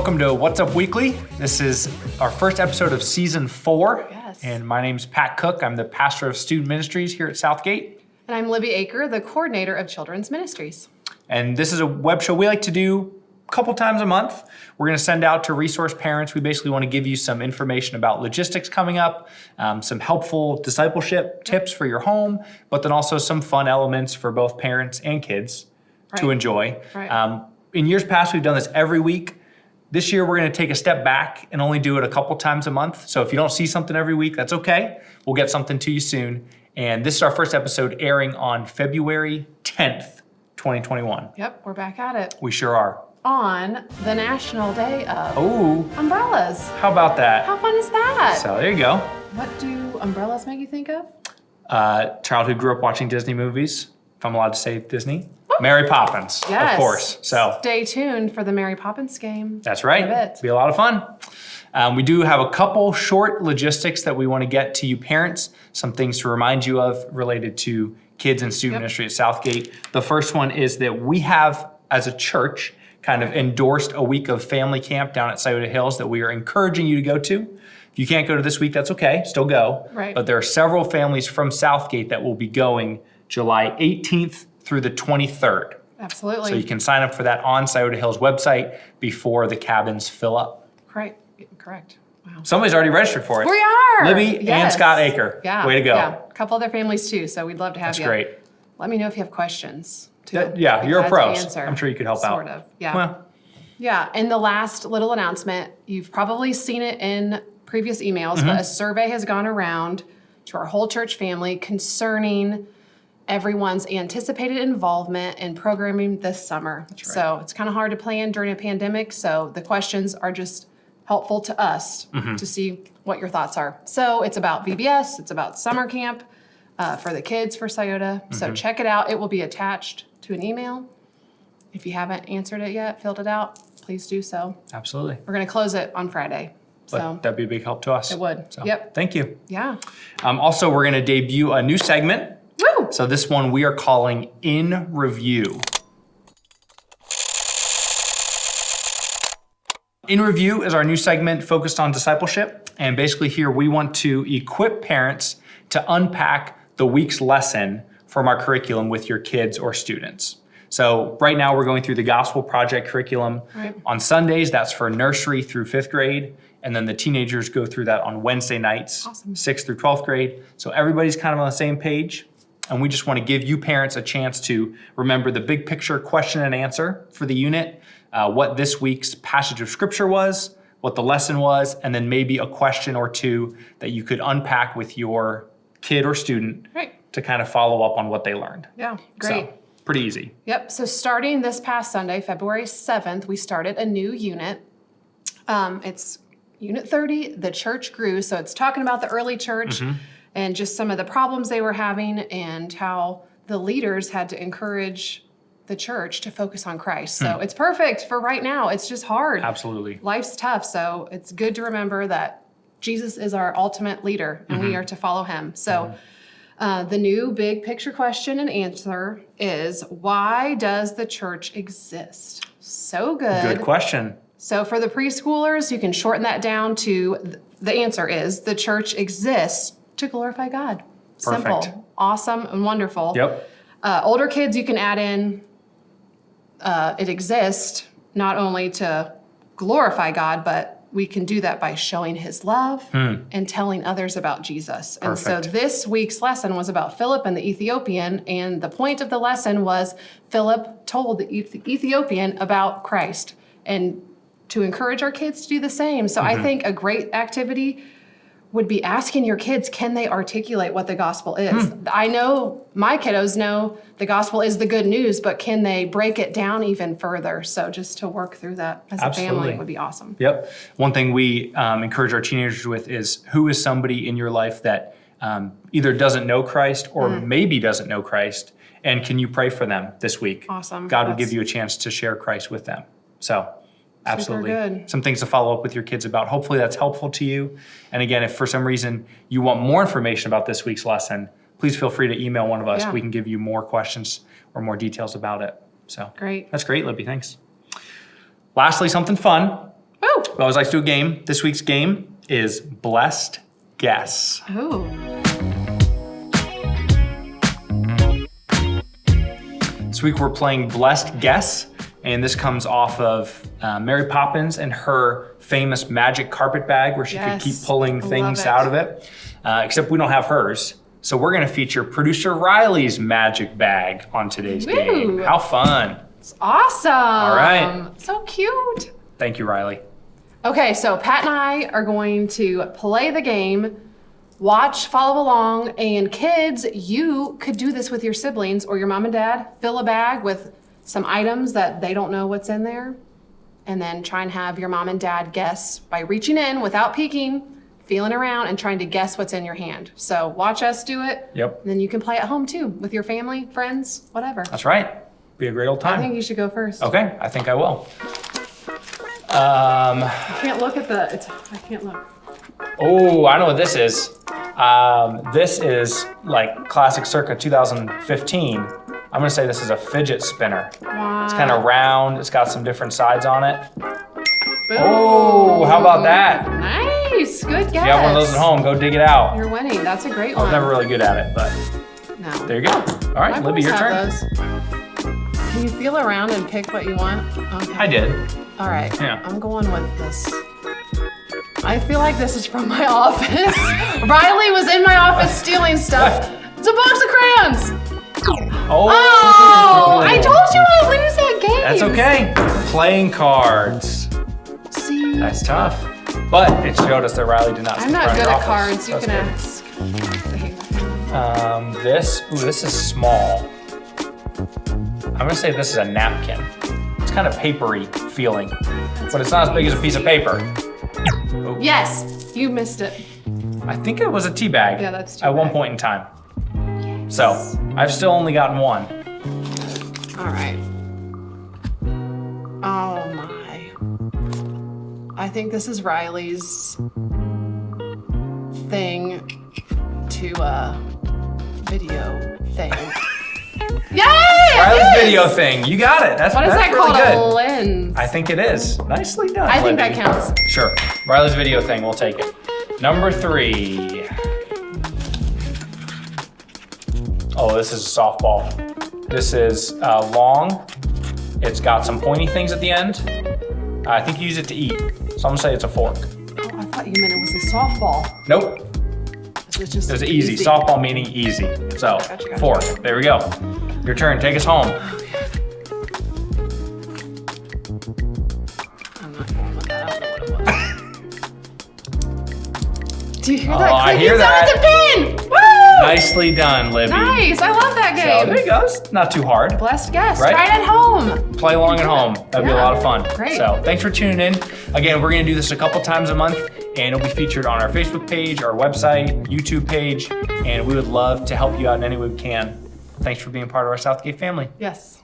Welcome to What's Up Weekly. This is our first episode of season 4. Yes. And my name's Pat Cook. I'm the pastor of student ministries here at Southgate. And I'm Libby Aker, the coordinator of children's ministries. And this is a web show we like to do a couple times a month. We're going to send out to resource parents. We basically want to give you some information about logistics coming up, some helpful discipleship tips for your home, but then also some fun elements for both parents and kids to enjoy. Right. In years past, we've done this every week. This year, we're going to take a step back and only do it a couple times a month. So if you don't see something every week, that's okay. We'll get something to you soon. And this is our first episode airing on February 10th, 2021. Yep, we're back at it. We sure are. On the National Day of Oh, Umbrellas. how about that? How fun is that? So there you go. What do umbrellas make you think of? Childhood grew up watching Disney movies, if I'm allowed to say Disney. Mary Poppins, Yes. of course. So Stay tuned for the Mary Poppins game. that's right. I bet. It'll be a lot of fun. We do have a couple short logistics that we want to get to you parents, some things to remind you of related to kids and student ministry at Southgate. The first one is that we have, as a church, kind of endorsed a week of family camp down at Scioto Hills that we are encouraging you to go to. If you can't go to this week, that's okay, still go. Right. But there are several families from Southgate that will be going July 18th through the 23rd. Absolutely. So you can sign up for that on Scioto Hills website before the cabins fill up. Correct. Wow. Somebody's already registered for it. We are! Libby and Yes. Scott Aker. Yeah. Way to go. Yeah. A couple other families too, so we'd love to have That's you. great. Let me know if you have questions too. Yeah, I'd be you're a glad pro. to answer. I'm sure you could help out. Sort of, yeah. Well, Yeah, and the last little announcement, you've probably seen it in previous emails, Mm-hmm. but a survey has gone around to our whole church family concerning everyone's anticipated involvement in programming this summer. right. So it's kind of hard to plan during a pandemic, so the questions are just helpful to us Mm-hmm. to see what your thoughts are. So it's about VBS, it's about summer camp for the kids for Scioto. So Mm-hmm. check it out. It will be attached to an email. If you haven't answered it yet, filled it out, please do so. absolutely. We're going to close it on Friday. But So that'd be a big help to us. it would. So, Yep. Thank you. Yeah. Also, we're going to debut a new segment. Woo! So this one we are calling In Review. In Review is our new segment focused on discipleship. And basically here we want to equip parents to unpack the week's lesson from our curriculum with your kids or students. So right now we're going through the Gospel Project curriculum. Right. On Sundays, that's for nursery through 5th grade. And then the teenagers go through that on Wednesday nights, Awesome. 6th through 12th grade. So everybody's kind of on the same page. And we just want to give you parents a chance to remember the big picture question and answer for the unit, what this week's passage of scripture was, what the lesson was, and then maybe a question or two that you could unpack with your kid or student Right. to kind of follow up on what they learned. Yeah. Great. So, pretty easy. Yep. So starting this past Sunday, February 7th, we started a new unit. It's Unit 30, The Church Grew. So it's talking about the early church and just some of the problems they were having and how the leaders had to encourage the church to focus on Christ. So it's perfect for right now. It's just hard. Absolutely. Life's tough. So it's good to remember that Jesus is our ultimate leader and we are to follow him. So the new big picture question and answer is, why does the church exist? So good. Good question. So for the preschoolers, you can shorten that down to the answer is the church exists to glorify God. Perfect. Simple, awesome, and wonderful. Yep. Older kids, you can add in it exists not only to glorify God, but we can do that by showing his love and telling others about Jesus. And so Perfect. this week's lesson was about Philip and the Ethiopian, and the point of the lesson was Philip told the Ethiopian about Christ and to encourage our kids to do the same. So I think a great activity would be asking your kids, can they articulate what the gospel is? I know my kiddos know the gospel is the good news, but can they break it down even further? So just to work through that as a Absolutely. family would be awesome. Yep. One thing we encourage our teenagers with is, who is somebody in your life that either doesn't know Christ or maybe doesn't know Christ, and can you pray for them this week? Awesome. God will That's- give you a chance to share Christ with them. So absolutely. good. Some things to follow up with your kids about. Hopefully that's helpful to you. And again, if for some reason you want more information about this week's lesson, please feel free to email one of us. Yeah. We can give you more questions or more details about it. So Great. that's great, Libby. Thanks. Lastly, something fun. We always like to do a game. This week's game is Blessed Guess. Ooh. This week we're playing Blessed Guess, and this comes off of Mary Poppins and her famous magic carpet bag where she could keep pulling things out of it. Except we don't have hers. So we're gonna feature producer Riley's magic bag on today's game. How fun. It's awesome. All right. So cute. Thank you, Riley. Okay, so Pat and I are going to play the game, watch, follow along, and kids, you could do this with your siblings or your mom and dad. Fill a bag with some items that they don't know what's in there, and then try and have your mom and dad guess by reaching in without peeking, feeling around, and trying to guess what's in your hand. So watch us do it. Yep. And then you can play at home too with your family, friends, whatever. That's right. Be a great old time. I think you should go first. Okay, I think I will. I can't look at I can't look. Oh, I know what this is. This is like classic circa 2015. I'm gonna say this is a fidget spinner. Wow. It's kind of round. It's got some different sides on it. Boom. Oh, how about that? Nice, good guess. If you have one of those at home, go dig it out. You're winning, that's a great I was one. never really good at it, but No. there you go. All right, My Libby, boys your have turn. those. Can you feel around and pick what you want? Okay. I did. All right, Yeah. I'm going with this. I feel like this is from my office. Riley was in my office stealing stuff. It's a box of crayons. Oh, I told you I'd lose that game. That's okay. Playing cards. See? That's tough. But it showed us that Riley did not I'm sneak not around good your at office. cards, you That's can good. ask. This is small. I'm gonna say this is a napkin. It's kind of papery feeling, but it's not as big as a piece of paper. Oh. Yes, you missed it. I think it was a tea bag. Yeah, that's tea at one bag. point in time. So I've still only gotten one. All right. Oh my. I think this is Riley's thing to a video thing. Yay! Riley's video thing. You got it. That's What is that's that really called? good. A lens. I think it is. Nicely done. I think Libby. that counts. Sure. Riley's video thing. We'll take it. Number 3. Oh, this is a softball. This is long. It's got some pointy things at the end. I think you use it to eat. So I'm gonna say it's a fork. Oh, I thought you meant it was a softball. Nope. It's just It was easy. Softball meaning easy. So, Gotcha. fork. There we go. Your turn. Take us home. I'm not going with that. I don't know what it was. Do you hear Oh, that? I click? hear It's that. on the pin! Woo! Nicely done, Libby. Nice. I love that So, game. there you go. It's not too hard. Blessed guess. Right? Try it at home. Play along at home. That'd be a Yeah. lot of fun. Great. So thanks for tuning in. Again, we're gonna do this a couple times a month, and it'll be featured on our Facebook page, our website, YouTube page, and we would love to help you out in any way we can. Thanks for being part of our Southgate family. Yes.